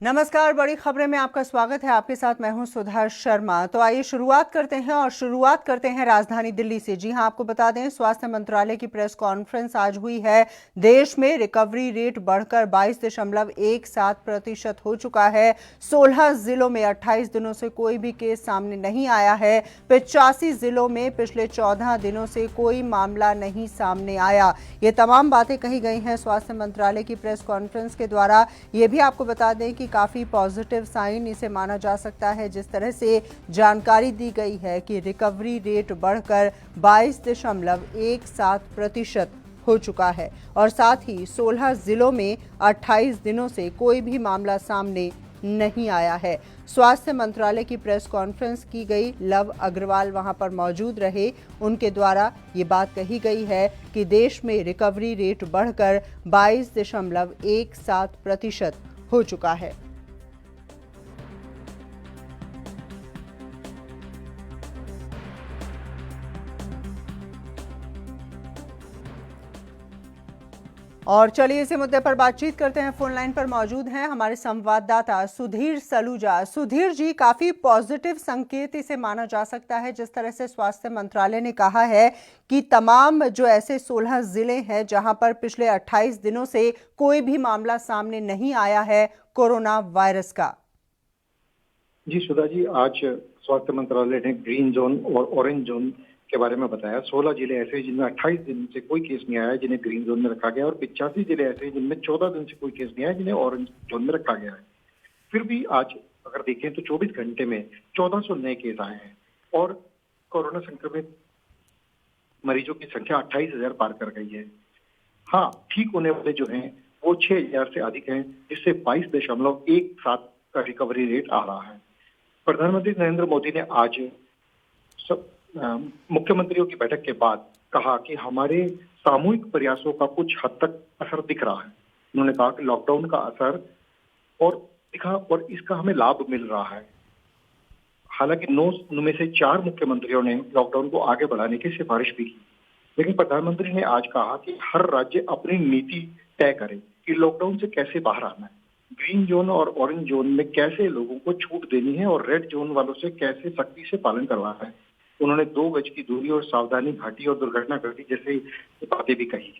नमस्कार, बड़ी खबरें में आपका स्वागत है। आपके साथ मैं हूं सुधा शर्मा। तो आइए शुरुआत करते हैं राजधानी दिल्ली से। जी हां, आपको बता दें, स्वास्थ्य मंत्रालय की प्रेस कॉन्फ्रेंस आज हुई है। देश में रिकवरी रेट बढ़कर 22.17% हो चुका है। 16 जिलों में 28 दिनों से कोई भी केस सामने नहीं आया है। 85 जिलों में पिछले 14 दिनों से कोई मामला नहीं सामने आया। ये तमाम बातें कही गई हैं स्वास्थ्य मंत्रालय की प्रेस कॉन्फ्रेंस के द्वारा। ये भी आपको बता दें कि काफ़ी पॉजिटिव साइन इसे माना जा सकता है, जिस तरह से जानकारी दी गई है कि रिकवरी रेट बढ़कर 22.17% हो चुका है और साथ ही 16 जिलों में 28 दिनों से कोई भी मामला सामने नहीं आया है। स्वास्थ्य मंत्रालय की प्रेस कॉन्फ्रेंस की गई, लव अग्रवाल वहां पर मौजूद रहे। उनके द्वारा ये बात कही गई है कि देश में रिकवरी रेट बढ़कर 22.17% हो चुका है। और चलिए इसी मुद्दे पर बातचीत करते हैं। फोन लाइन पर मौजूद हैं हमारे संवाददाता सुधीर सलूजा। सुधीर जी, काफी पॉजिटिव संकेत इसे माना जा सकता है, जिस तरह से स्वास्थ्य मंत्रालय ने कहा है कि तमाम जो ऐसे 16 जिले हैं जहां पर पिछले 28 दिनों से कोई भी मामला सामने नहीं आया है कोरोना वायरस का। जी सुधा जी, आज स्वास्थ्य मंत्रालय ने ग्रीन जोन और ऑरेंज जोन के बारे में बताया। 16 जिले ऐसे हैं जिनमें 28 दिन से कोई केस नहीं आया, जिन्हें ग्रीन जोन में रखा गया, और 85 जिले ऐसे हैं जिनमें 14 दिन से कोई केस नहीं आया, जिन्हें ऑरेंज जोन में रखा गया है। फिर भी आज अगर देखें तो 24 घंटे में 1400 नए केस आए हैं और कोरोना संक्रमित मरीजों की संख्या 28,000 पार कर गई है। हाँ, ठीक होने वाले जो हैं वो 6,000 से अधिक हैं, जिससे 22.17 का रिकवरी रेट आ रहा है। प्रधानमंत्री नरेंद्र मोदी ने आज मुख्यमंत्रियों की बैठक के बाद कहा कि हमारे सामूहिक प्रयासों का कुछ हद तक असर दिख रहा है। उन्होंने कहा कि लॉकडाउन का असर और दिखा और इसका हमें लाभ मिल रहा है। हालांकि 9 में से 4 मुख्यमंत्रियों ने लॉकडाउन को आगे बढ़ाने की सिफारिश भी की, लेकिन प्रधानमंत्री ने आज कहा कि हर राज्य अपनी नीति तय करे कि लॉकडाउन से कैसे बाहर आना है, ग्रीन जोन और ऑरेंज जोन में कैसे लोगों को छूट देनी है और रेड जोन वालों से कैसे सख्ती से पालन करवाना है। उन्होंने 2 गज की दूरी और सावधानी घटी और दुर्घटना घटी जैसी बातें भी कही।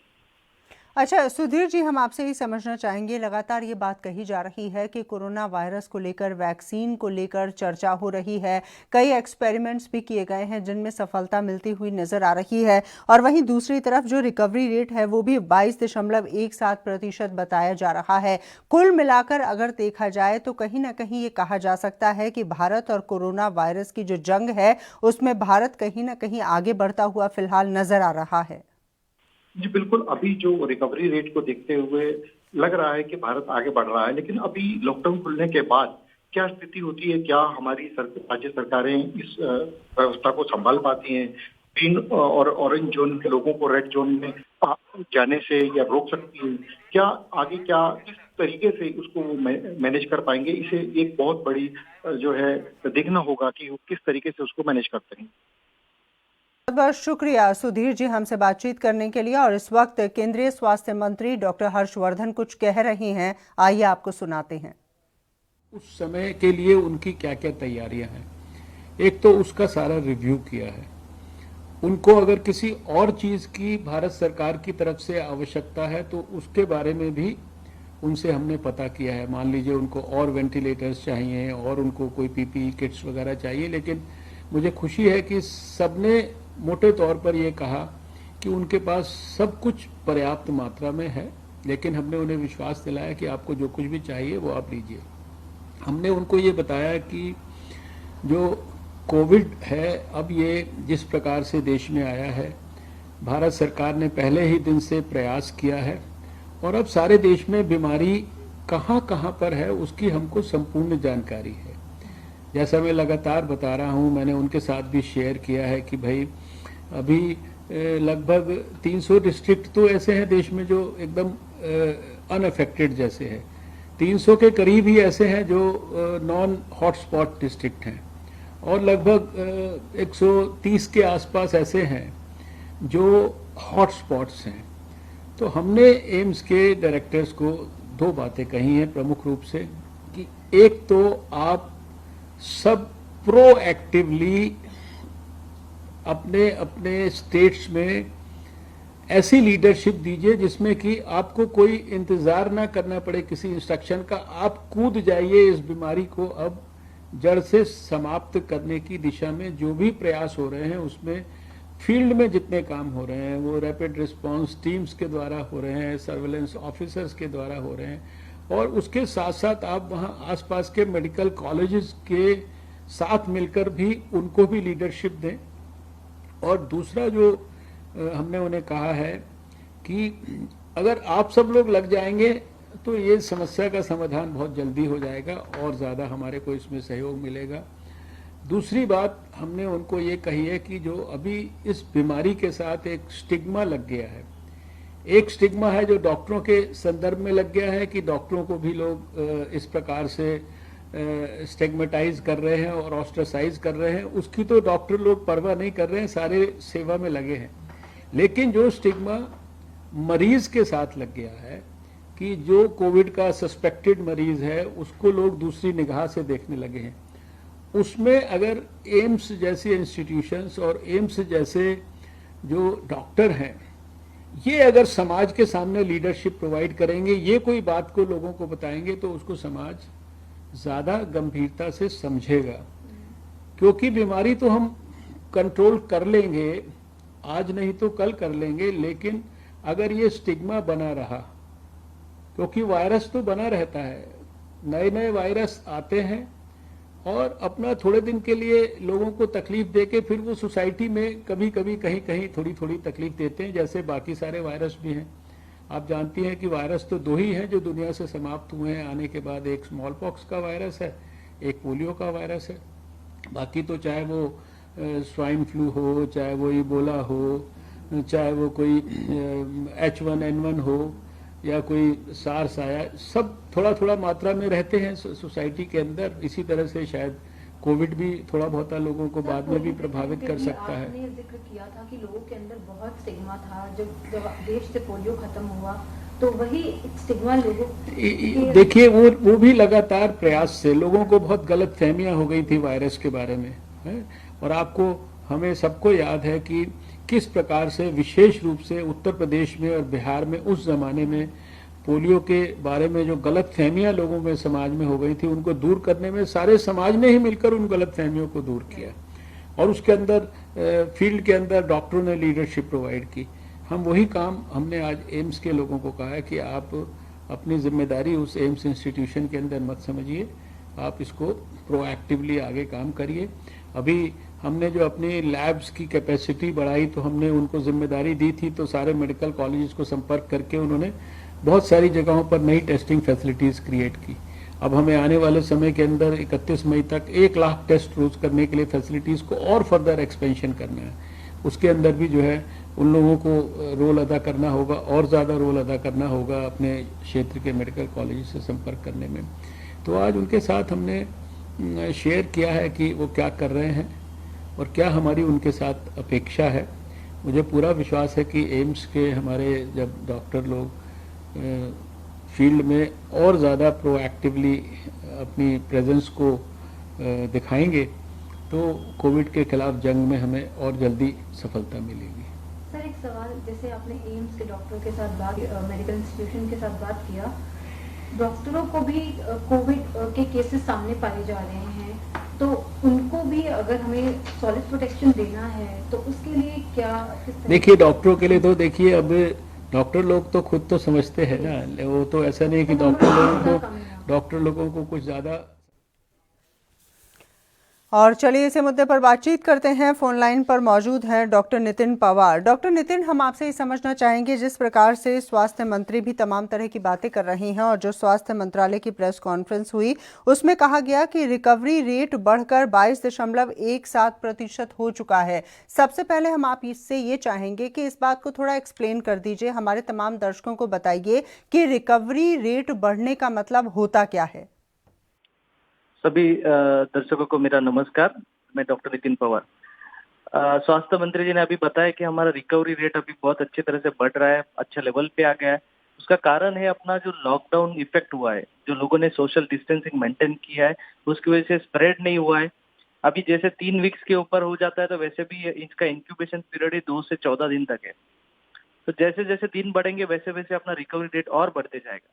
अच्छा सुधीर जी, हम आपसे ही समझना चाहेंगे, लगातार ये बात कही जा रही है कि कोरोना वायरस को लेकर, वैक्सीन को लेकर चर्चा हो रही है। कई एक्सपेरिमेंट्स भी किए गए हैं जिनमें सफलता मिलती हुई नजर आ रही है, और वहीं दूसरी तरफ जो रिकवरी रेट है वो भी 22.17% बताया जा रहा है। कुल मिलाकर अगर देखा जाए तो कहीं ना कहीं ये कहा जा सकता है कि भारत और कोरोना वायरस की जो जंग है उसमें भारत कहीं ना कहीं आगे बढ़ता हुआ फिलहाल नजर आ रहा है। जी बिल्कुल, अभी जो रिकवरी रेट को देखते हुए लग रहा है कि भारत आगे बढ़ रहा है, लेकिन अभी लॉकडाउन खुलने के बाद क्या स्थिति होती है, क्या हमारी राज्य सरकारें इस व्यवस्था को संभाल पाती हैं, ग्रीन और ऑरेंज जोन के लोगों को रेड जोन में जाने से या रोक सकती हैं, क्या आगे क्या किस तरीके से उसको मैनेज कर पाएंगे, इसे एक बहुत बड़ी जो है देखना होगा कि वो किस तरीके से उसको मैनेज करते हैं। बहुत बहुत शुक्रिया सुधीर जी हमसे बातचीत करने के लिए। और इस वक्त केंद्रीय स्वास्थ्य मंत्री डॉक्टर हर्षवर्धन कुछ कह रहे हैं, आइए आपको सुनाते हैं। उस समय के लिए उनकी क्या क्या तैयारियां हैं, एक तो उसका सारा रिव्यू किया है। उनको अगर किसी और चीज की भारत सरकार की तरफ से आवश्यकता है तो उसके बारे में भी उनसे हमने पता किया है। मान लीजिए उनको और वेंटिलेटर्स चाहिए और उनको कोई पीपीई किट्स वगैरह चाहिए, लेकिन मुझे खुशी है कि सबने मोटे तौर पर यह कहा कि उनके पास सब कुछ पर्याप्त मात्रा में है, लेकिन हमने उन्हें विश्वास दिलाया कि आपको जो कुछ भी चाहिए वो आप लीजिए। हमने उनको ये बताया कि जो कोविड है, अब ये जिस प्रकार से देश में आया है, भारत सरकार ने पहले ही दिन से प्रयास किया है और अब सारे देश में बीमारी कहाँ कहाँ पर है उसकी हमको संपूर्ण जानकारी है। जैसा मैं लगातार बता रहा हूँ, मैंने उनके साथ भी शेयर किया है कि भाई अभी लगभग 300 डिस्ट्रिक्ट तो ऐसे हैं देश में जो एकदम अनअफेक्टेड जैसे है, 300 के करीब ही ऐसे हैं जो नॉन हॉटस्पॉट डिस्ट्रिक्ट हैं, और लगभग 130 के आसपास ऐसे हैं जो हॉटस्पॉट्स हैं। तो हमने एम्स के डायरेक्टर्स को 2 बातें कही हैं प्रमुख रूप से। कि एक तो आप सब प्रोएक्टिवली अपने अपने स्टेट्स में ऐसी लीडरशिप दीजिए जिसमें कि आपको कोई इंतजार ना करना पड़े किसी इंस्ट्रक्शन का, आप कूद जाइए इस बीमारी को अब जड़ से समाप्त करने की दिशा में। जो भी प्रयास हो रहे हैं उसमें फील्ड में जितने काम हो रहे हैं वो रैपिड रिस्पांस टीम्स के द्वारा हो रहे हैं, सर्वेलेंस ऑफिसर्स के द्वारा हो रहे हैं, और उसके साथ साथ आप वहां आसपास के मेडिकल कॉलेजेस के साथ मिलकर भी उनको भी लीडरशिप दें। और दूसरा जो हमने उन्हें कहा है कि अगर आप सब लोग लग जाएंगे तो ये समस्या का समाधान बहुत जल्दी हो जाएगा और ज़्यादा हमारे को इसमें सहयोग मिलेगा। दूसरी बात हमने उनको ये कही है कि जो अभी इस बीमारी के साथ एक स्टिग्मा लग गया है, एक स्टिग्मा है जो डॉक्टरों के संदर्भ में लग गया है कि डॉक्टरों को भी लोग इस प्रकार से स्टिग्मेटाइज कर रहे हैं और ऑस्ट्रेसाइज कर रहे हैं, उसकी तो डॉक्टर लोग परवाह नहीं कर रहे हैं, सारे सेवा में लगे हैं। लेकिन जो स्टिग्मा मरीज के साथ लग गया है कि जो कोविड का सस्पेक्टेड मरीज है उसको लोग दूसरी निगाह से देखने लगे हैं, उसमें अगर एम्स जैसी इंस्टीट्यूशंस और एम्स जैसे जो डॉक्टर हैं ये अगर समाज के सामने लीडरशिप प्रोवाइड करेंगे, ये कोई बात को लोगों को बताएंगे तो उसको समाज ज्यादा गंभीरता से समझेगा। क्योंकि बीमारी तो हम कंट्रोल कर लेंगे, आज नहीं तो कल कर लेंगे, लेकिन अगर ये स्टिग्मा बना रहा, क्योंकि वायरस तो बना रहता है, नए नए वायरस आते हैं और अपना थोड़े दिन के लिए लोगों को तकलीफ देके फिर वो सोसाइटी में कभी कभी कहीं कहीं थोड़ी थोड़ी तकलीफ देते हैं, जैसे बाकी सारे वायरस भी हैं। आप जानती हैं कि वायरस तो दो ही हैं जो दुनिया से समाप्त हुए हैं आने के बाद, एक स्मॉल पॉक्स का वायरस है, एक पोलियो का वायरस है। बाकी तो चाहे वो स्वाइन फ्लू हो, चाहे वो इबोला हो, चाहे वो कोई H1N1 हो या कोई सार्स आया, सब थोड़ा थोड़ा मात्रा में रहते हैं सोसाइटी के अंदर। इसी तरह से शायद कोविड भी थोड़ा बहुत लोगों को बाद में भी प्रभावित कर सकता है। आपने जिक्र किया था कि लोगों के अंदर बहुत स्टिग्मा था, जब देश से पोलियो खत्म हुआ तो वही स्टिग्मा लोगों देखिए वो भी लगातार प्रयास से लोगों को बहुत गलत फहमियां हो गई थी वायरस के बारे में, है? और आपको हमें सबको याद है कि किस प्रकार से विशेष रूप से उत्तर प्रदेश में और बिहार में उस जमाने में पोलियो के बारे में जो गलत फहमियां लोगों में समाज में हो गई थी, उनको दूर करने में सारे समाज ने ही मिलकर उन गलत फहमियों को दूर किया। और उसके अंदर फील्ड के अंदर डॉक्टरों ने लीडरशिप प्रोवाइड की। हम वही काम हमने आज एम्स के लोगों को कहा है कि आप अपनी जिम्मेदारी उस एम्स इंस्टीट्यूशन के अंदर मत समझिए, आप इसको प्रोएक्टिवली आगे काम करिए। अभी हमने जो अपनी लैब्स की कैपेसिटी बढ़ाई तो हमने उनको जिम्मेदारी दी थी, तो सारे मेडिकल कॉलेजेस को संपर्क करके उन्होंने बहुत सारी जगहों पर नई टेस्टिंग फैसिलिटीज क्रिएट की। अब हमें आने वाले समय के अंदर 31 मई तक 1 लाख टेस्ट रोज करने के लिए फैसिलिटीज को और फर्दर एक्सपेंशन करना है। उसके अंदर भी जो है उन लोगों को रोल अदा करना होगा और ज़्यादा रोल अदा करना होगा अपने क्षेत्र के मेडिकल कॉलेज से संपर्क करने में। तो आज उनके साथ हमने शेयर किया है कि वो क्या कर रहे हैं और क्या हमारी उनके साथ अपेक्षा है। मुझे पूरा विश्वास है कि एम्स के हमारे जब डॉक्टर लोग फील्ड में और ज़्यादा प्रोएक्टिवली अपनी प्रेजेंस को दिखाएंगे तो कोविड के खिलाफ जंग में हमें और जल्दी सफलता मिलेगी। सर एक सवाल, जैसे आपने एम्स के डॉक्टर के साथ बात, मेडिकल इंस्टीट्यूशन के साथ बात किया, डॉक्टरों को भी कोविड के केसेस सामने पाए जा रहे हैं, तो उनको भी अगर हमें सॉलिड प्रोटेक्शन देना है तो उसके लिए क्या? देखिए डॉक्टरों के लिए तो देखिए अब डॉक्टर लोग तो खुद तो समझते हैं ना, वो तो ऐसा नहीं कि डॉक्टर लोगों को कुछ ज़्यादा। और चलिए इसी मुद्दे पर बातचीत करते हैं। फोन लाइन पर मौजूद हैं डॉक्टर नितिन पवार। डॉक्टर नितिन, हम आपसे ये समझना चाहेंगे, जिस प्रकार से स्वास्थ्य मंत्री भी तमाम तरह की बातें कर रही हैं और जो स्वास्थ्य मंत्रालय की प्रेस कॉन्फ्रेंस हुई उसमें कहा गया कि रिकवरी रेट बढ़कर 22.17% हो चुका है। सबसे पहले हम आप इससे ये चाहेंगे कि इस बात को थोड़ा एक्सप्लेन कर दीजिए, हमारे तमाम दर्शकों को बताइए कि रिकवरी रेट बढ़ने का मतलब होता क्या है। सभी दर्शकों को मेरा नमस्कार, मैं डॉक्टर नितिन पवार। स्वास्थ्य मंत्री जी ने अभी बताया कि हमारा रिकवरी रेट अभी बहुत अच्छी तरह से बढ़ रहा है, अच्छा लेवल पे आ गया है। उसका कारण है अपना जो लॉकडाउन इफेक्ट हुआ है, जो लोगों ने सोशल डिस्टेंसिंग मेंटेन किया है, उसकी वजह से स्प्रेड नहीं हुआ है। अभी जैसे 3 वीक्स के ऊपर हो जाता है तो वैसे भी इसका इंक्यूबेशन पीरियड ही 2 से 14 दिन तक है। तो जैसे जैसे दिन बढ़ेंगे वैसे वैसे अपना रिकवरी रेट और बढ़ते जाएगा,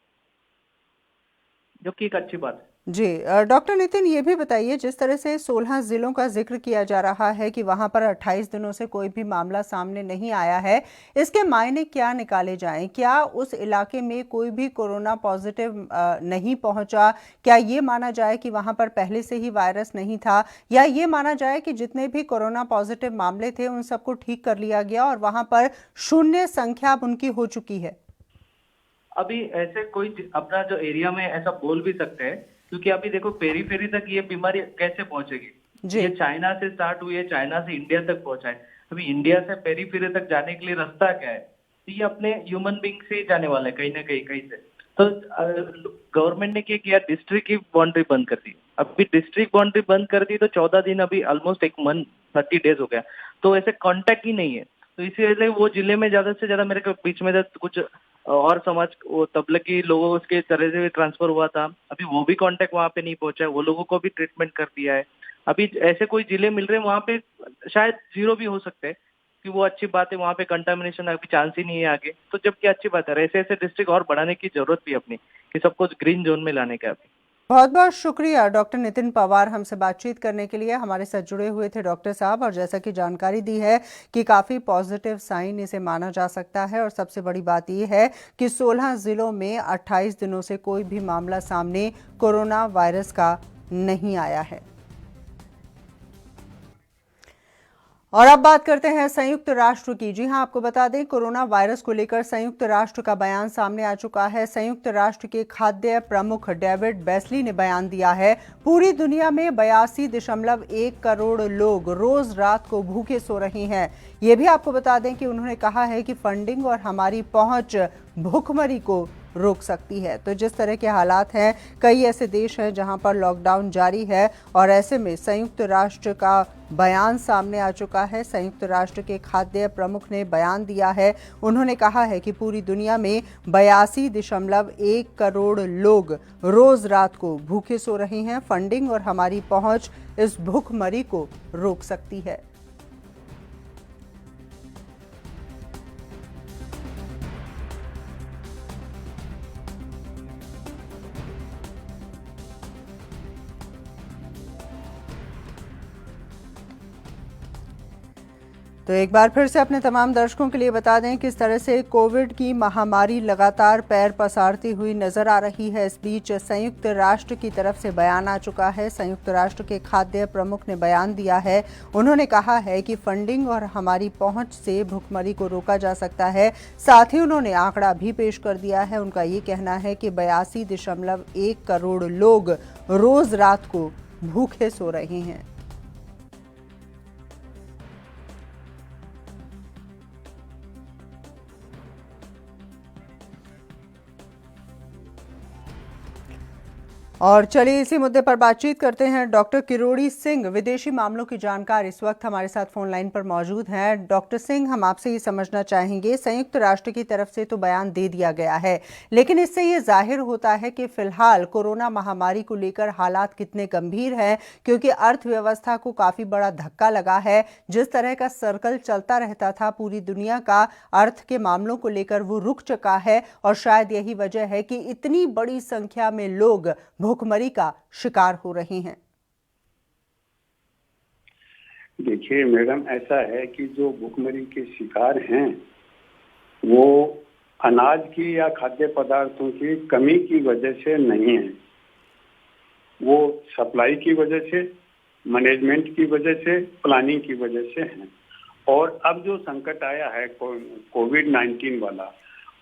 जो कि एक अच्छी बात है। जी डॉक्टर नितिन, ये भी बताइए, जिस तरह से 16 जिलों का जिक्र किया जा रहा है कि वहां पर 28 दिनों से कोई भी मामला सामने नहीं आया है, इसके मायने क्या निकाले जाएं? क्या उस इलाके में कोई भी कोरोना पॉजिटिव नहीं पहुंचा? क्या ये माना जाए कि वहां पर पहले से ही वायरस नहीं था, या ये माना जाए कि जितने भी कोरोना पॉजिटिव मामले थे उन सबको ठीक कर लिया गया और वहां पर शून्य संख्या अब उनकी हो चुकी है? अभी ऐसे कोई अपना जो एरिया में ऐसा बोल भी सकते हैं, क्योंकि अभी देखो पेरीफेरी तक ये बीमारी कैसे पहुंचेगी। ये चाइना से स्टार्ट हुई है, चाइना से इंडिया तक पहुंचा है। अभी इंडिया से पेरीफेरी तक जाने के लिए रास्ता क्या है? तो ये अपने ह्यूमन बींग से ही जाने वाला है, कहीं ना कहीं से। तो गवर्नमेंट ने क्या किया, डिस्ट्रिक्ट की बाउंड्री बंद कर दी। अभी डिस्ट्रिक्ट बाउंड्री बंद कर दी तो 14 दिन, अभी ऑलमोस्ट एक मंथ 30 डेज हो गया, तो ऐसे कांटेक्ट ही नहीं है। तो इसी वजह से वो जिले में ज्यादा से ज्यादा, मेरे को बीच में कुछ और समाज तबलीगी लोगों उसके तरह से भी ट्रांसफर हुआ था, अभी वो भी कांटेक्ट वहां पे नहीं पहुंचा है, वो लोगों को भी ट्रीटमेंट कर दिया है। अभी ऐसे कोई जिले मिल रहे हैं वहां पे शायद 0 भी हो सकते हैं, कि वो अच्छी बात है, वहां पे कंटामिनेशन अभी चांस ही नहीं है आगे, तो जबकि अच्छी बात है। ऐसे ऐसे डिस्ट्रिक्ट और बढ़ाने की जरूरत भी अपनी, कि सबको ग्रीन जोन में लाने का। अभी बहुत बहुत शुक्रिया डॉक्टर नितिन पवार हमसे बातचीत करने के लिए। हमारे साथ जुड़े हुए थे डॉक्टर साहब, और जैसा कि जानकारी दी है कि काफ़ी पॉजिटिव साइन इसे माना जा सकता है, और सबसे बड़ी बात यह है कि 16 जिलों में 28 दिनों से कोई भी मामला सामने कोरोना वायरस का नहीं आया है। और अब बात करते हैं संयुक्त राष्ट्र की। जी हां, आपको बता दें, कोरोना वायरस को लेकर संयुक्त राष्ट्र का बयान सामने आ चुका है। संयुक्त राष्ट्र के खाद्य प्रमुख डेविड बेस्ली ने बयान दिया है, पूरी दुनिया में 82.1 करोड़ लोग रोज रात को भूखे सो रहे हैं। ये भी आपको बता दें कि उन्होंने कहा है कि फंडिंग और हमारी पहुंच भूखमरी को रोक सकती है। तो जिस तरह के हालात हैं, कई ऐसे देश हैं जहां पर लॉकडाउन जारी है, और ऐसे में संयुक्त राष्ट्र का बयान सामने आ चुका है। संयुक्त राष्ट्र के खाद्य प्रमुख ने बयान दिया है। उन्होंने कहा है कि पूरी दुनिया में 82.1 करोड़ लोग रोज रात को भूखे सो रहे हैं। फंडिंग और हमारी पहुंच इस भूखमरी को रोक सकती है। तो एक बार फिर से अपने तमाम दर्शकों के लिए बता दें, किस तरह से कोविड की महामारी लगातार पैर पसारती हुई नजर आ रही है। इस बीच संयुक्त राष्ट्र की तरफ से बयान आ चुका है। संयुक्त राष्ट्र के खाद्य प्रमुख ने बयान दिया है। उन्होंने कहा है कि फंडिंग और हमारी पहुंच से भुखमरी को रोका जा सकता है। साथ ही उन्होंने आंकड़ा भी पेश कर दिया है। उनका ये कहना है कि 82.1 करोड़ लोग रोज रात को भूखे सो रहे हैं। और चलिए इसी मुद्दे पर बातचीत करते हैं। डॉक्टर किरोड़ी सिंह, विदेशी मामलों की जानकार, इस वक्त हमारे साथ फोन लाइन पर मौजूद हैं। डॉक्टर सिंह, हम आपसे ये समझना चाहेंगे, संयुक्त राष्ट्र की तरफ से तो बयान दे दिया गया है, लेकिन इससे ये जाहिर होता है कि फिलहाल कोरोना महामारी को लेकर हालात कितने गंभीर हैं, क्योंकि अर्थव्यवस्था को काफी बड़ा धक्का लगा है। जिस तरह का सर्कल चलता रहता था पूरी दुनिया का अर्थ के मामलों को लेकर, वो रुक चुका है, और शायद यही वजह है कि इतनी बड़ी संख्या में लोग भूखमरी का शिकार हो रहे हैं। देखिए मैडम, ऐसा है कि जो भूखमरी के शिकार हैं वो अनाज की या खाद्य पदार्थों की कमी की वजह से नहीं है, वो सप्लाई की वजह से, मैनेजमेंट की वजह से, प्लानिंग की वजह से है। और अब जो संकट आया है कोविड-19 वाला,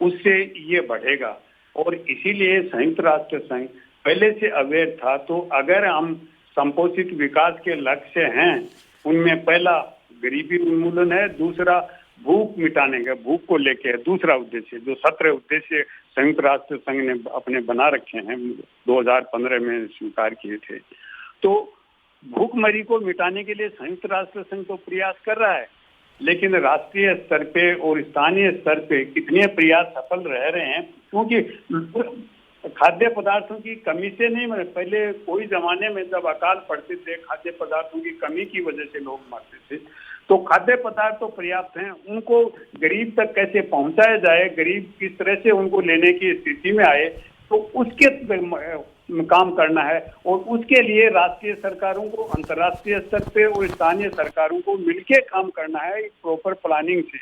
उससे ये बढ़ेगा। और इसीलिए संयुक्त राष्ट्र संघ पहले से अवेयर था। तो अगर हम संपोषित विकास के लक्ष्य हैं, उनमें पहला गरीबी उन्मूलन है, दूसरा भूख मिटाने का, भूख को लेके दूसरा उद्देश्य, जो 17 उद्देश्य संयुक्त राष्ट्र संघ ने अपने बना रखे हैं, 2015 में स्वीकार किए थे। तो भूखमरी को मिटाने के लिए संयुक्त राष्ट्र संघ तो प्रयास कर रहा है, लेकिन राष्ट्रीय स्तर पे और स्थानीय स्तर पे कितने प्रयास सफल रह रहे हैं, क्योंकि खाद्य पदार्थों की कमी से नहीं मरे। पहले कोई जमाने में जब अकाल पड़ते थे, खाद्य पदार्थों की कमी की वजह से लोग मरते थे, तो खाद्य पदार्थ तो पर्याप्त हैं, उनको गरीब तक कैसे पहुंचाया जाए, गरीब किस तरह से उनको लेने की स्थिति में आए, तो उसके काम करना है। और उसके लिए राष्ट्रीय सरकारों को, अंतर्राष्ट्रीय स्तर पे और स्थानीय सरकारों को मिलके काम करना है प्रॉपर प्लानिंग से।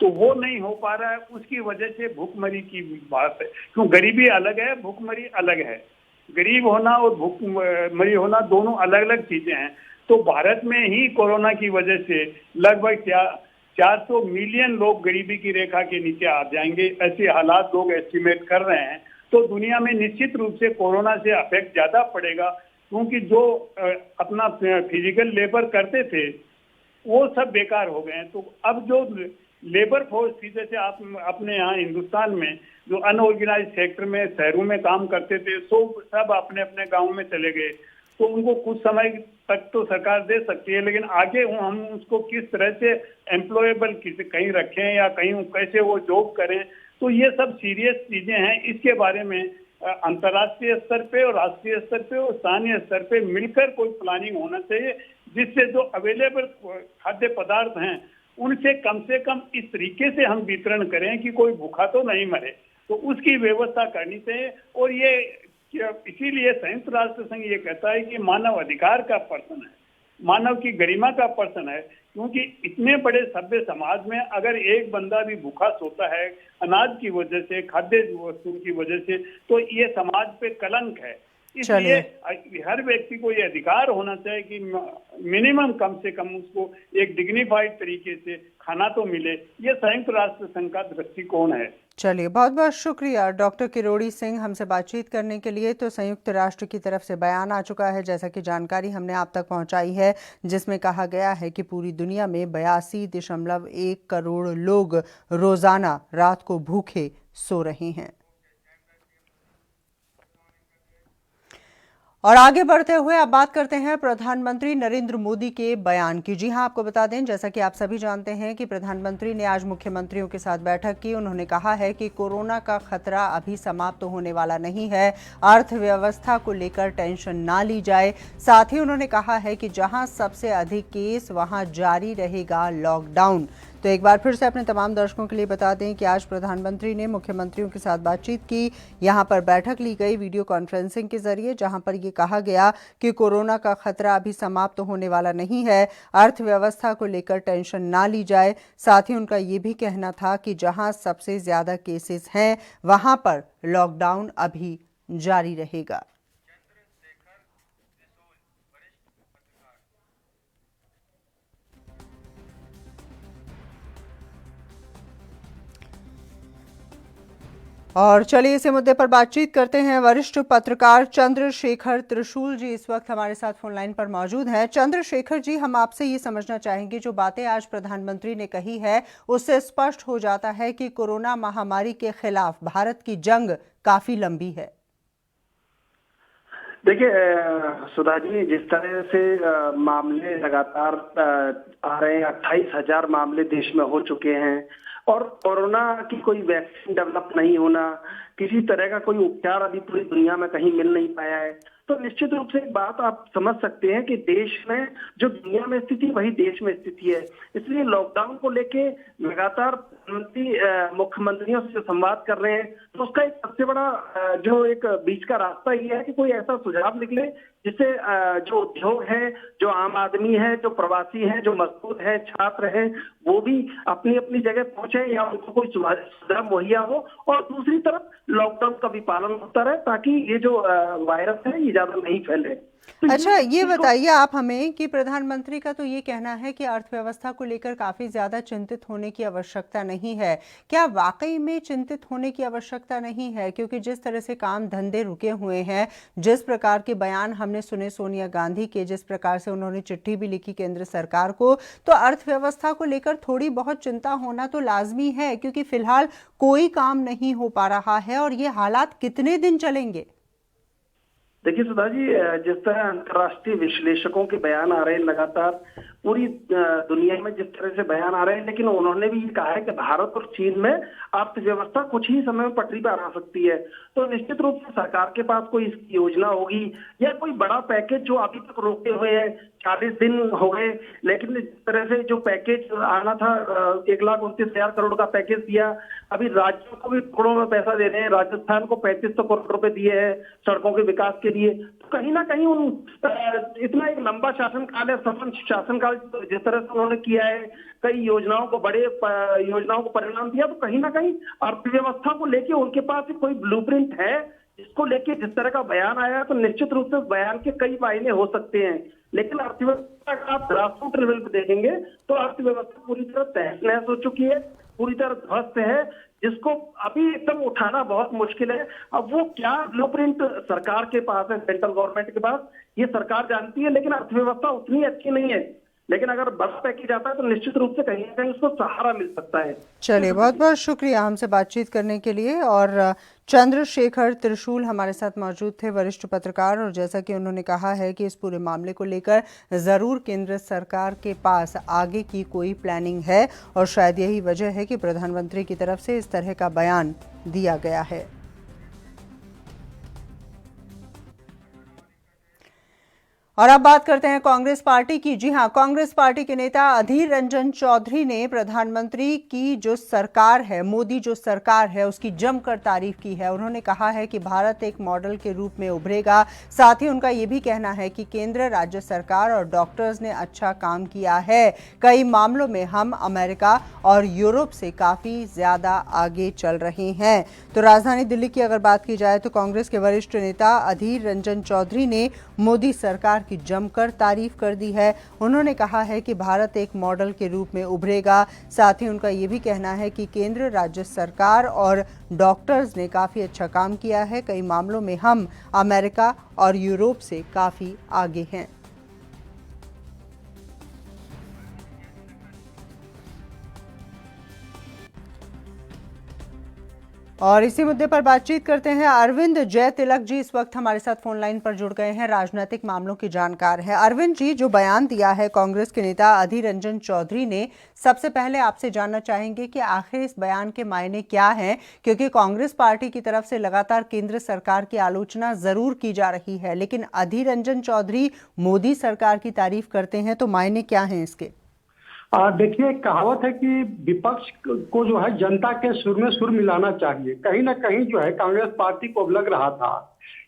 तो वो नहीं हो पा रहा है, उसकी वजह से भूखमरी की बात है। क्यों? गरीबी अलग है, भूखमरी अलग है। गरीब होना और भूखमरी होना दोनों अलग अलग चीजें हैं। तो भारत में ही कोरोना की वजह से लगभग 400 मिलियन लोग गरीबी की रेखा के नीचे आ जाएंगे, ऐसे हालात लोग एस्टिमेट कर रहे हैं। तो दुनिया में निश्चित रूप से कोरोना से अफेक्ट ज्यादा पड़ेगा, क्योंकि जो अपना फिजिकल लेबर करते थे वो सब बेकार हो गए हैं। तो अब जो लेबर फोर्स थी, जैसे आप अपने यहाँ हिंदुस्तान में जो अनऑर्गेनाइज सेक्टर में शहरों में काम करते थे, सब अपने अपने गाँव में चले गए। तो उनको कुछ समय तक तो सरकार दे सकती है, लेकिन आगे हम उसको किस तरह से एम्प्लॉयबल कहीं रखें या कहीं कैसे वो जॉब करें, तो ये सब सीरियस चीजें हैं। इसके बारे में अंतर्राष्ट्रीय स्तर पे और राष्ट्रीय स्तर पे और स्थानीय स्तर पे मिलकर कोई प्लानिंग होना चाहिए, जिससे जो अवेलेबल खाद्य पदार्थ हैं उनसे कम इस तरीके से हम वितरण करें कि कोई भूखा तो नहीं मरे। तो उसकी व्यवस्था करनी चाहिए। और ये इसीलिए संयुक्त राष्ट्र संघ ये कहता है कि मानव अधिकार का प्रश्न है, मानव की गरिमा का प्रश्न है। क्योंकि इतने बड़े सभ्य समाज में अगर एक बंदा भी भूखा सोता है अनाज की वजह से, खाद्य वस्तु की वजह से, तो ये समाज पे कलंक है। इसलिए हर व्यक्ति को ये अधिकार होना चाहिए कि मिनिमम कम से कम उसको एक डिग्निफाइड तरीके से खाना तो मिले। ये संयुक्त राष्ट्र संघ का दृष्टिकोण है। चलिए, बहुत बहुत शुक्रिया डॉक्टर किरोड़ी सिंह हमसे बातचीत करने के लिए। तो संयुक्त राष्ट्र की तरफ से बयान आ चुका है, जैसा कि जानकारी हमने आप तक पहुंचाई है, जिसमें कहा गया है कि पूरी दुनिया में 82.1 करोड़ लोग रोजाना रात को भूखे सो रहे हैं। और आगे बढ़ते हुए अब बात करते हैं प्रधानमंत्री नरेंद्र मोदी के बयान की। जी हां, आपको बता दें, जैसा कि आप सभी जानते हैं कि प्रधानमंत्री ने आज मुख्यमंत्रियों के साथ बैठक की। उन्होंने कहा है कि कोरोना का खतरा अभी समाप्त होने वाला नहीं है, अर्थव्यवस्था को लेकर टेंशन ना ली जाए। साथ ही उन्होंने कहा है कि जहां सबसे अधिक केस वहां जारी रहेगा लॉकडाउन। तो एक बार फिर से अपने तमाम दर्शकों के लिए बता दें कि आज प्रधानमंत्री ने मुख्यमंत्रियों के साथ बातचीत की। यहां पर बैठक ली गई वीडियो कॉन्फ्रेंसिंग के जरिए, जहां पर ये कहा गया कि कोरोना का खतरा अभी समाप्त होने वाला नहीं है, अर्थव्यवस्था को लेकर टेंशन ना ली जाए। साथ ही उनका ये भी कहना था कि जहां सबसे ज्यादा केसेस हैं वहां पर लॉकडाउन अभी जारी रहेगा। और चलिए इसी मुद्दे पर बातचीत करते हैं। वरिष्ठ पत्रकार चंद्रशेखर त्रिशूल जी इस वक्त हमारे साथ फोन लाइन पर मौजूद हैं। चंद्रशेखर जी, हम आपसे ये समझना चाहेंगे, जो बातें आज प्रधानमंत्री ने कही है उससे स्पष्ट हो जाता है कि कोरोना महामारी के खिलाफ भारत की जंग काफी लंबी है। देखिए सुधा जी, जिस तरह से मामले लगातार आ रहे हैं, 28,000 मामले देश में हो चुके हैं और कोरोना की कोई वैक्सीन डेवलप नहीं होना, किसी तरह का कोई उपचार अभी पूरी दुनिया में कहीं मिल नहीं पाया है, तो निश्चित रूप से एक बात आप समझ सकते हैं कि देश में जो दुनिया में स्थिति वही देश में स्थिति है। इसलिए लॉकडाउन को लेके लगातार मुख्यमंत्रियों से संवाद कर रहे हैं, तो उसका एक सबसे बड़ा जो एक बीच का रास्ता ये है कि कोई ऐसा सुझाव निकले जिससे जो उद्योग है, जो आम आदमी है, जो प्रवासी है, जो मजदूर है, छात्र है, वो भी अपनी अपनी जगह पहुंचे या उनको कोई सुविधा मुहैया हो, और दूसरी तरफ लॉकडाउन का भी पालन होता रहे ताकि ये जो वायरस है ये ज्यादा नहीं फैले। तो अच्छा, ये बताइए आप हमें कि प्रधानमंत्री का तो ये कहना है कि अर्थव्यवस्था को लेकर काफी ज्यादा चिंतित होने की आवश्यकता नहीं है। क्या वाकई में चिंतित होने की आवश्यकता नहीं है? क्योंकि जिस तरह से काम धंधे रुके हुए हैं, जिस प्रकार के बयान हमने सुने सोनिया गांधी के, जिस प्रकार से उन्होंने चिट्ठी भी लिखी केंद्र सरकार को, तो अर्थव्यवस्था को लेकर थोड़ी बहुत चिंता होना तो लाजमी है, क्योंकि फिलहाल कोई काम नहीं हो पा रहा है और ये हालात कितने दिन चलेंगे? देखिए सुधा जी, जिस तरह अंतर्राष्ट्रीय विश्लेषकों के बयान आ रहे हैं लगातार, पूरी दुनिया में जिस तरह से बयान आ रहे हैं, लेकिन उन्होंने भी कहा है कि भारत और चीन में अर्थव्यवस्था कुछ ही समय में पटरी पर आ सकती है। तो निश्चित रूप से सरकार के पास कोई इसकी योजना होगी या कोई बड़ा पैकेज जो अभी तक रोके हुए हैं, 40 दिन हो गए, लेकिन जिस तरह से जो पैकेज आना था 1,29,000 करोड़ का पैकेज दिया, अभी राज्यों को भी करोड़ों में पैसा दे रहे हैं। राजस्थान को 3500 करोड़ रुपए दिए हैं सड़कों के विकास के लिए। तो कहीं ना कहीं इतना एक लंबा शासनकाल है, सफल शासनकाल जिस तरह से उन्होंने किया है, कई योजनाओं को योजनाओं को परिणाम दिया, तो कहीं ना कहीं अर्थव्यवस्था को लेके उनके पास कोई ब्लूप्रिंट है जिसको लेके जिस तरह का बयान आया, तो निश्चित रूप से बयान के कई मायने हो सकते हैं। लेकिन अर्थव्यवस्था का आप ग्रासरूट लेवल पे देखेंगे तो अर्थव्यवस्था पूरी तरह तहस नहस हो चुकी है, पूरी तरह ध्वस्त है, जिसको अभी एकदम उठाना बहुत मुश्किल है। अब वो क्या ब्लूप्रिंट सरकार के पास है, सेंट्रल गवर्नमेंट के पास, ये सरकार जानती है, लेकिन अर्थव्यवस्था उतनी अच्छी नहीं है। लेकिन अगर बड़ा पैकेज आता है तो निश्चित रूप से कहीं ना कहीं उसको सहारा मिल सकता है। चलिए, बहुत बहुत शुक्रिया हमसे बातचीत करने के लिए। और चंद्रशेखर त्रिशूल हमारे साथ मौजूद थे, वरिष्ठ पत्रकार, और जैसा कि उन्होंने कहा है कि इस पूरे मामले को लेकर ज़रूर केंद्र सरकार के पास आगे की कोई प्लानिंग है और शायद यही वजह है कि प्रधानमंत्री की तरफ से इस तरह का बयान दिया गया है। और अब बात करते हैं कांग्रेस पार्टी की। जी हां, कांग्रेस पार्टी के नेता अधीर रंजन चौधरी ने प्रधानमंत्री की जो सरकार है, मोदी जो सरकार है, उसकी जमकर तारीफ की है। उन्होंने कहा है कि भारत एक मॉडल के रूप में उभरेगा। साथ ही उनका ये भी कहना है कि केंद्र, राज्य सरकार और डॉक्टर्स ने अच्छा काम किया है। कई मामलों में हम अमेरिका और यूरोप से काफ़ी ज़्यादा आगे चल रहे हैं। तो राजधानी दिल्ली की अगर बात की जाए तो कांग्रेस के वरिष्ठ नेता अधीर रंजन चौधरी ने मोदी सरकार की जमकर तारीफ कर दी है। उन्होंने कहा है कि भारत एक मॉडल के रूप में उभरेगा। साथ ही उनका ये भी कहना है कि केंद्र, राज्य सरकार और डॉक्टर्स ने काफ़ी अच्छा काम किया है। कई मामलों में हम अमेरिका और यूरोप से काफ़ी आगे हैं। और इसी मुद्दे पर बातचीत करते हैं। अरविंद जय तिलक जी इस वक्त हमारे साथ फोन लाइन पर जुड़ गए हैं, राजनीतिक मामलों के जानकार हैं। अरविंद जी, जो बयान दिया है कांग्रेस के नेता अधीर रंजन चौधरी ने, सबसे पहले आपसे जानना चाहेंगे कि आखिर इस बयान के मायने क्या हैं, क्योंकि कांग्रेस पार्टी की तरफ से लगातार केंद्र सरकार की आलोचना जरूर की जा रही है, लेकिन अधीर रंजन चौधरी मोदी सरकार की तारीफ करते हैं, तो मायने क्या हैं इसके? देखिए, कहावत है कि विपक्ष को जो है जनता के सुर में सुर मिलाना चाहिए। कहीं ना कहीं जो है कांग्रेस पार्टी को अब लग रहा था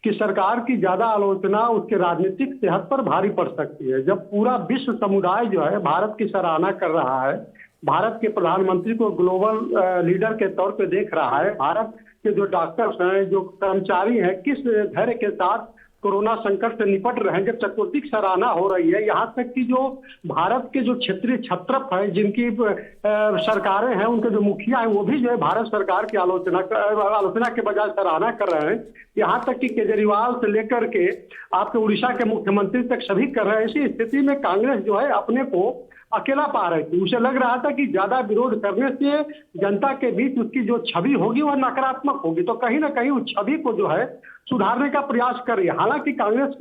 कि सरकार की ज्यादा आलोचना उसके राजनीतिक सेहत पर भारी पड़ सकती है। जब पूरा विश्व समुदाय जो है भारत की सराहना कर रहा है, भारत के प्रधानमंत्री को ग्लोबल लीडर के तौर पे देख रहा है, भारत के जो डॉक्टर्स हैं, जो कर्मचारी हैं, किस धैर्य के साथ कोरोना संकट से निपट रहे हैं, जब चतुर्थी सराहना हो रही है, यहाँ तक कि जो भारत के जो क्षेत्रीय छत्रप है, जिनकी सरकारें हैं, उनके जो मुखिया हैं, वो भी जो है भारत सरकार की आलोचना के बजाय सराहना कर रहे हैं। यहाँ तक कि केजरीवाल से लेकर के आपके उड़ीसा के मुख्यमंत्री तक सभी कर रहे हैं। ऐसी स्थिति में कांग्रेस जो है अपने को अकेला पा रही थी। उसे लग रहा था कि ज्यादा विरोध करने से जनता के बीच उसकी जो छवि होगी वह नकारात्मक होगी, तो कहीं ना कहीं उस छवि को जो है सुधारने का प्रयास कर रही है। हालांकि कांग्रेस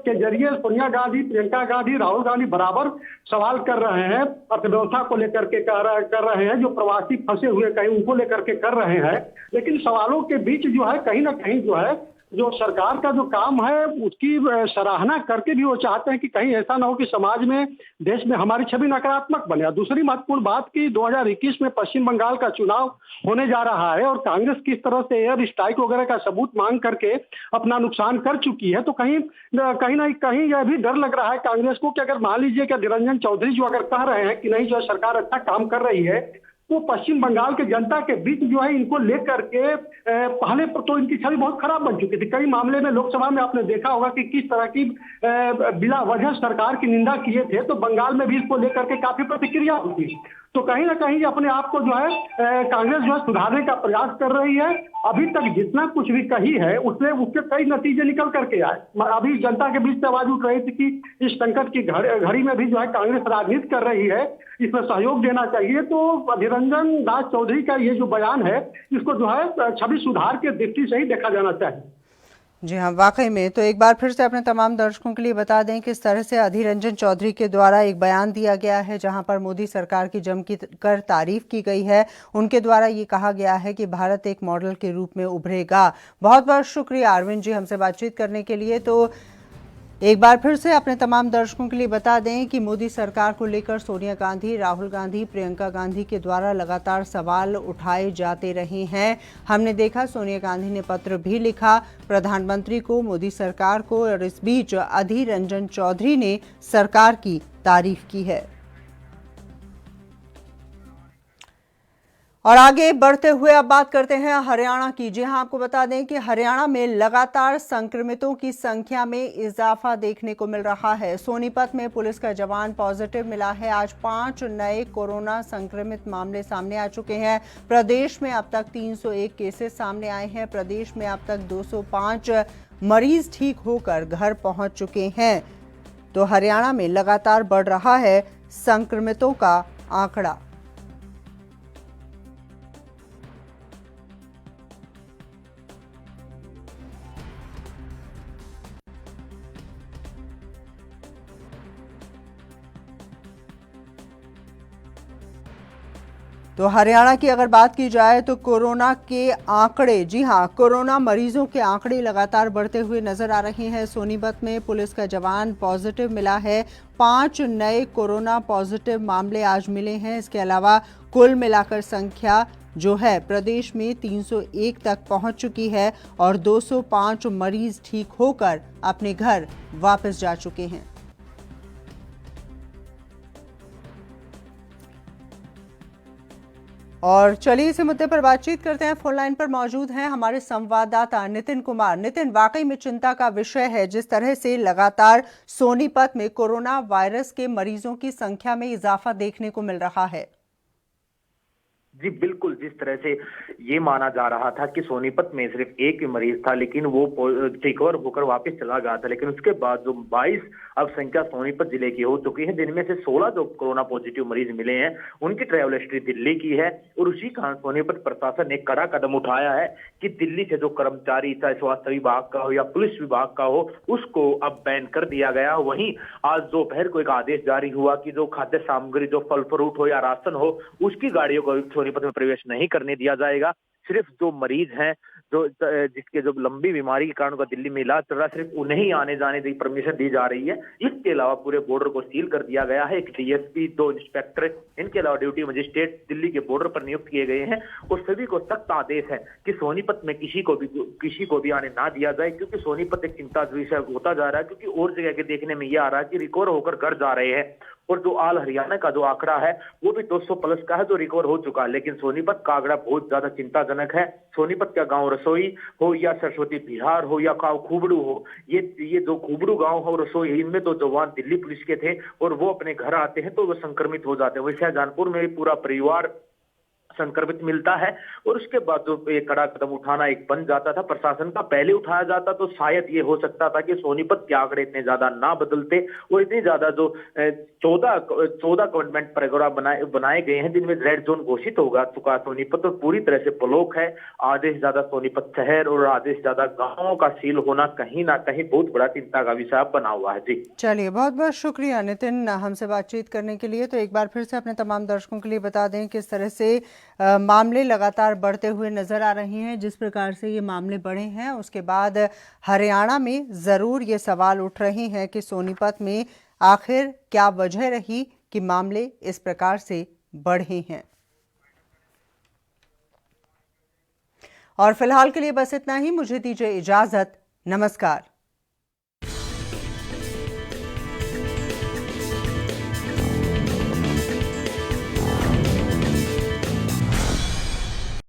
के जरिए सोनिया गांधी, प्रियंका गांधी, राहुल गांधी बराबर सवाल कर रहे हैं, अर्थव्यवस्था को लेकर के कर रहे हैं, जो प्रवासी फंसे हुए कहीं उनको लेकर के कर रहे हैं। लेकिन सवालों के बीच जो है कहीं ना कहीं जो है जो सरकार का जो काम है उसकी सराहना करके भी वो चाहते हैं कि कहीं ऐसा ना हो कि समाज में, देश में हमारी छवि नकारात्मक बने। दूसरी महत्वपूर्ण बात की 2021 में पश्चिम बंगाल का चुनाव होने जा रहा है और कांग्रेस किस तरह से एयर स्ट्राइक वगैरह का सबूत मांग करके अपना नुकसान कर चुकी है, तो कहीं ना कहीं यह भी डर लग रहा है कांग्रेस को कि अगर मान लीजिए कि अधीर रंजन चौधरी जो अगर कह रहे हैं कि नहीं जो सरकार अच्छा काम कर रही है, तो पश्चिम बंगाल के जनता के बीच जो है इनको लेकर के पहले तो इनकी छवि बहुत खराब बन चुकी थी। कई मामले में लोकसभा में आपने देखा होगा कि किस तरह की बिला वजह सरकार की निंदा किए थे, तो बंगाल में भी इसको लेकर के काफी प्रतिक्रिया हुई थी। तो कहीं ना कहीं अपने आप को जो है कांग्रेस जो है सुधारने का प्रयास कर रही है। अभी तक जितना कुछ भी कही है उससे उसके कई नतीजे निकल करके आए। अभी जनता के बीच से आवाज उठ रही थी कि इस संकट की घड़ी में भी जो है कांग्रेस राजनीति कर रही है, इसमें सहयोग देना चाहिए। तो अधीर रंजन दास चौधरी का ये जो बयान है, इसको जो है छवि सुधार के दृष्टि से ही देखा जाना चाहिए। जी हाँ, वाकई में। तो एक बार फिर से अपने तमाम दर्शकों के लिए बता दें कि इस तरह से अधीर रंजन चौधरी के द्वारा एक बयान दिया गया है जहां पर मोदी सरकार की जमकर तारीफ की गई है। उनके द्वारा ये कहा गया है कि भारत एक मॉडल के रूप में उभरेगा। बहुत बहुत शुक्रिया अरविंद जी हमसे बातचीत करने के लिए। तो एक बार फिर से अपने तमाम दर्शकों के लिए बता दें कि मोदी सरकार को लेकर सोनिया गांधी, राहुल गांधी, प्रियंका गांधी के द्वारा लगातार सवाल उठाए जाते रहे हैं। हमने देखा सोनिया गांधी ने पत्र भी लिखा प्रधानमंत्री को, मोदी सरकार को, और इस बीच अधीर रंजन चौधरी ने सरकार की तारीफ की है। और आगे बढ़ते हुए अब बात करते हैं हरियाणा की। जी हां, आपको बता दें कि हरियाणा में लगातार संक्रमितों की संख्या में इजाफा देखने को मिल रहा है। सोनीपत में पुलिस का जवान पॉजिटिव मिला है। आज 5 नए कोरोना संक्रमित मामले सामने आ चुके हैं। प्रदेश में अब तक 301 केसेस सामने आए हैं। प्रदेश में अब तक 205 मरीज ठीक होकर घर पहुंच चुके हैं। तो हरियाणा में लगातार बढ़ रहा है संक्रमितों का आंकड़ा। तो हरियाणा की अगर बात की जाए तो कोरोना के आंकड़े, जी हां, कोरोना मरीजों के आंकड़े लगातार बढ़ते हुए नजर आ रहे हैं। सोनीपत में पुलिस का जवान पॉजिटिव मिला है। 5 नए कोरोना पॉजिटिव मामले आज मिले हैं। इसके अलावा कुल मिलाकर संख्या जो है प्रदेश में 301 तक पहुंच चुकी है और 205 मरीज ठीक होकर अपने घर वापस जा चुके हैं। और चलिए इसी मुद्दे पर बातचीत करते हैं। फोन लाइन पर मौजूद हैं हमारे संवाददाता नितिन कुमार। नितिन, वाकई में चिंता का विषय है जिस तरह से लगातार सोनीपत में कोरोना वायरस के मरीजों की संख्या में इजाफा देखने को मिल रहा है। जी बिल्कुल, जिस तरह से ये माना जा रहा था कि सोनीपत में सिर्फ एक ही मरीज था लेकिन वो रिकवर होकर वापस चला गया था, लेकिन उसके बाद जो 22 अब संख्या सोनीपत जिले की हो चुकी है, जिनमें से 16 जो कोरोना पॉजिटिव मरीज मिले हैं उनकी ट्रैवल हिस्ट्री दिल्ली की है। और उसी कारण सोनीपत प्रशासन ने कड़ा कदम उठाया है कि दिल्ली से जो कर्मचारी, चाहे स्वास्थ्य विभाग का हो या पुलिस विभाग का हो, उसको अब बैन कर दिया गया। वहीं आज दोपहर को एक आदेश जारी हुआ कि जो खाद्य सामग्री, जो फल फ्रूट हो या राशन हो, उसकी गाड़ियों को सोनीपत में प्रवेश नहीं करने दिया जाएगा। सिर्फ जो मरीज हैं, जो जिसके जो लंबी बीमारी के कारण का दिल्ली में इलाज चल रहा है, सिर्फ उन्हें आने जाने की परमिशन दी जा रही है। इसके अलावा पूरे बॉर्डर को सील कर दिया गया है। एक डीएसपी, 2 इंस्पेक्टर, इनके अलावा ड्यूटी मजिस्ट्रेट दिल्ली के बॉर्डर पर नियुक्त किए गए हैं और सभी को सख्त आदेश है कि सोनीपत में किसी को भी आने ना दिया जाए, क्योंकि सोनीपत एक चिंता विषय होता जा रहा है। क्योंकि और जगह के देखने में यह आ रहा है कि रिकवर होकर घर जा रहे हैं और जो आल हरियाणा का जो आंकड़ा है वो भी 200 प्लस का है जो रिकवर हो चुका है। लेकिन सोनीपत का आंकड़ा बहुत ज्यादा चिंताजनक है। सोनीपत का गांव रसोई हो या सरस्वती बिहार हो या गांव खूबड़ू हो, ये जो खूबड़ू गांव हो, रसोई, इनमें तो जवान दिल्ली पुलिस के थे और वो अपने घर आते हैं तो वो संक्रमित हो जाते हैं। वैसे शाहजहानपुर में पूरा परिवार संक्रमित मिलता है और उसके बाद जो ये कड़ा कदम उठाना एक बन जाता था प्रशासन का, पहले उठाया जाता तो शायद ये हो सकता था कि सोनीपत के आंकड़े इतने ज्यादा ना बदलते और इतनी ज्यादा जो 14 कंटेनमेंट प्रोग्राम बनाए गए हैं जिनमें रेड जोन घोषित होगा चुका सोनीपत और पूरी तरह से ब्लॉक है। आधे से ज्यादा सोनीपत शहर और आधे से ज्यादा गाँवों का सील होना कहीं ना कहीं बहुत बड़ा चिंता का विषय बना हुआ है। जी चलिए, बहुत बहुत शुक्रिया नितिन हमसे बातचीत करने के लिए। तो एक बार फिर से अपने तमाम दर्शकों के लिए बता दें कि इस तरह से मामले लगातार बढ़ते हुए नजर आ रहे हैं। जिस प्रकार से ये मामले बढ़े हैं उसके बाद हरियाणा में ज़रूर ये सवाल उठ रहे हैं कि सोनीपत में आखिर क्या वजह रही कि मामले इस प्रकार से बढ़े हैं। और फिलहाल के लिए बस इतना ही। मुझे दीजिए इजाजत। नमस्कार।